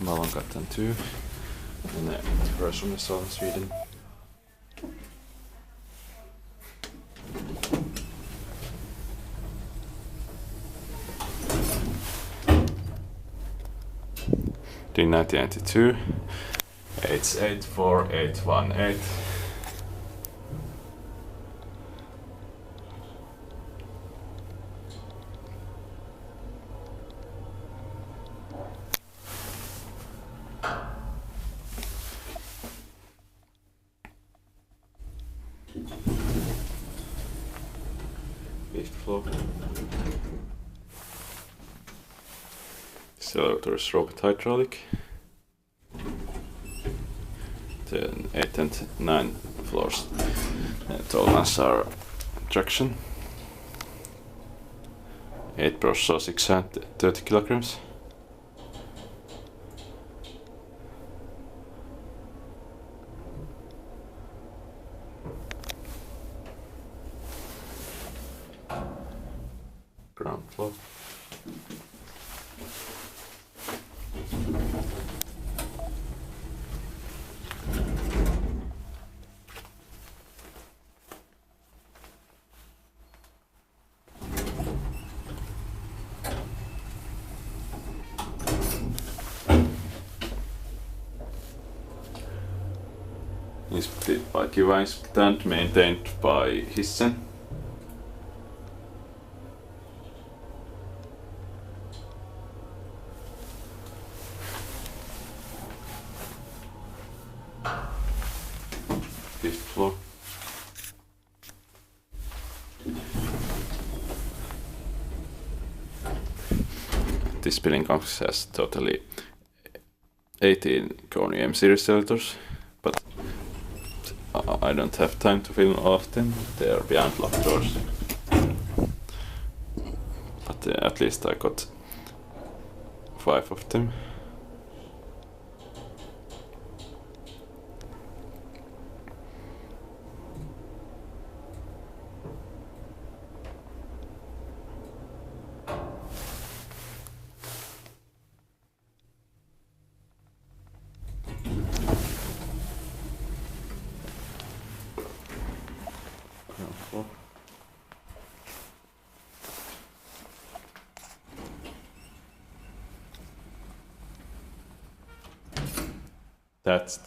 Ballongatan 2 in Frösunda, Solna, Sweden. In 1992, 884818. Fifth floor. This elevator is robot hydraulic. Then 8 and 9 floors. All ones are traction. 8 per saw 630 kilograms. Ground floor. Inspected by device and maintained by Hissen. Fifth floor. This building complex has totally 18 Kone M series elevators, but I don't have time to film all of them. They are behind locked doors. But at least I got 5 of them. That's